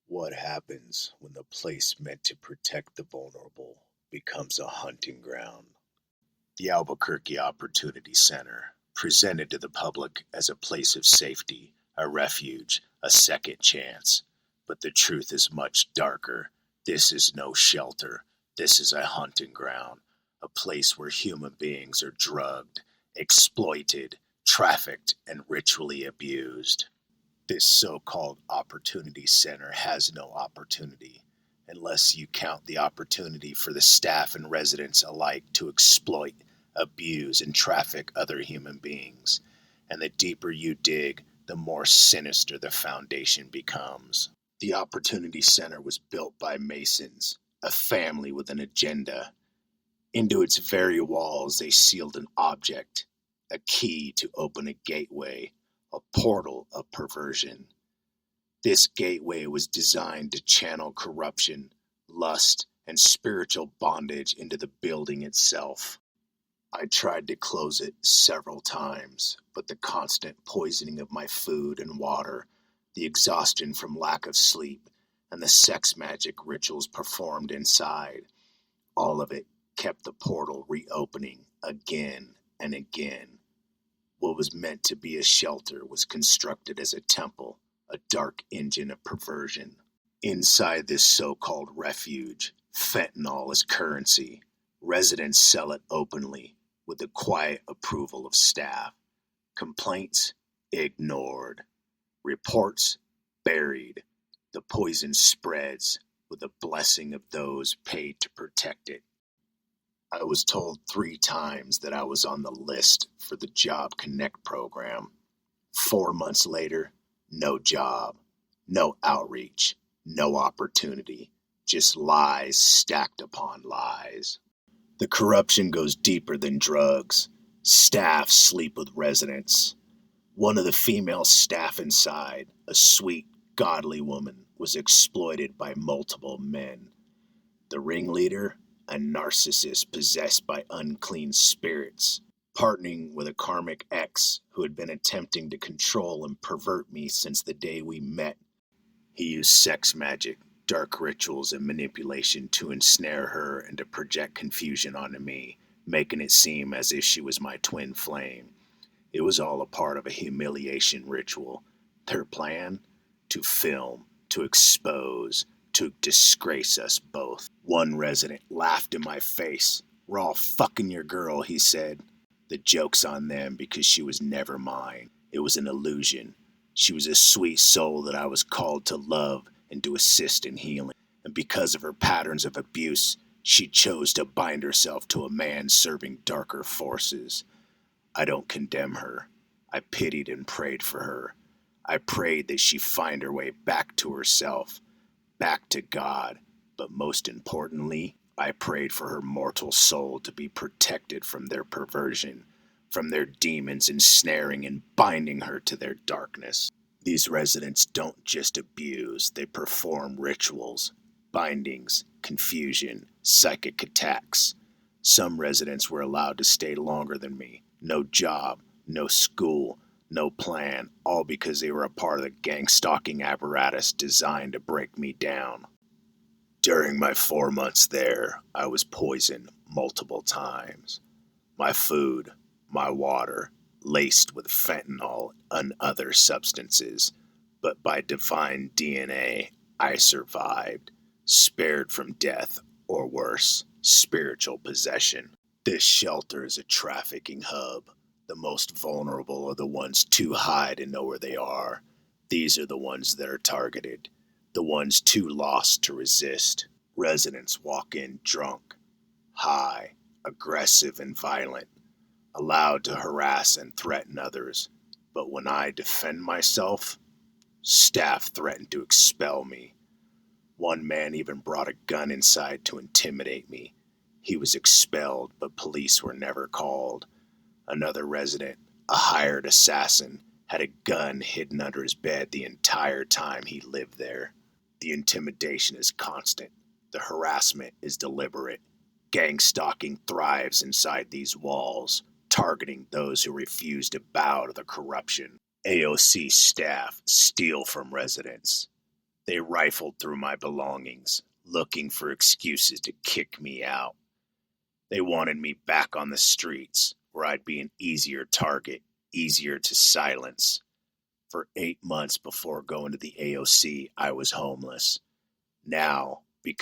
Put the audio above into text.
What happens when the place meant to protect the vulnerable becomes a hunting ground? The Albuquerque Opportunity Center, presented to the public as a place of safety, a refuge, a second chance. But the truth is much darker. This is no shelter. This is a hunting ground, a place where human beings are drugged, exploited, trafficked, and ritually abused. This so-called Opportunity Center has no opportunity, unless you count the opportunity for the staff and residents alike to exploit, abuse, and traffic other human beings. And the deeper you dig, the more sinister the foundation becomes. The Opportunity Center was built by Masons, a family with an agenda. Into its very walls they sealed an object, a key to open a gateway, a portal of perversion. This gateway was designed to channel corruption, lust, and spiritual bondage into the building itself. I tried to close it several times, but the constant poisoning of my food and water, the exhaustion from lack of sleep, and the sex magic rituals performed inside, all of it kept the portal reopening again and again. What was meant to be a shelter was constructed as a temple, a dark engine of perversion. Inside this so-called refuge, fentanyl is currency. Residents sell it openly, with the quiet approval of staff. Complaints? Ignored. Reports? Buried. The poison spreads, with the blessing of those paid to protect it. I was told 3 times that I was on the list for the Job Connect program. 4 months later, no job, no outreach, no opportunity, just lies stacked upon lies. The corruption goes deeper than drugs. Staff sleep with residents. One of the female staff inside, a sweet, godly woman, was exploited by multiple men. The ringleader, a narcissist possessed by unclean spirits, partnering with a karmic ex who had been attempting to control and pervert me since the day we met. He used sex magic, dark rituals, and manipulation to ensnare her and to project confusion onto me, making it seem as if she was my twin flame. It was all a part of a humiliation ritual. Their plan? To film, to expose, to disgrace us both. One resident laughed in my face. "We're all fucking your girl," he said. The joke's on them because she was never mine. It was an illusion. She was a sweet soul that I was called to love and to assist in healing. And because of her patterns of abuse, she chose to bind herself to a man serving darker forces. I don't condemn her. I pitied and prayed for her. I prayed that she find her way back to herself, back to God, but most importantly, I prayed for her mortal soul to be protected from their perversion, from their demons ensnaring and binding her to their darkness. These residents don't just abuse, they perform rituals, bindings, confusion, psychic attacks. Some residents were allowed to stay longer than me. No job, no school, no plan, all because they were a part of the gang-stalking apparatus designed to break me down. During my 4 months there, I was poisoned multiple times. My food, my water, laced with fentanyl and other substances, but by divine DNA, I survived, spared from death, or worse, spiritual possession. This shelter is a trafficking hub. The most vulnerable are the ones too high to know where they are. These are the ones that are targeted, the ones too lost to resist. Residents walk in drunk, high, aggressive, and violent, allowed to harass and threaten others. But when I defend myself, staff threaten to expel me. One man even brought a gun inside to intimidate me. He was expelled, but police were never called. Another resident, a hired assassin, had a gun hidden under his bed the entire time he lived there. The intimidation is constant. The harassment is deliberate. Gang stalking thrives inside these walls, targeting those who refuse to bow to the corruption. AOC staff steal from residents. They rifled through my belongings, looking for excuses to kick me out. They wanted me back on the streets, where I'd be an easier target, easier to silence. For 8 months before going to the AOC, I was homeless. Now,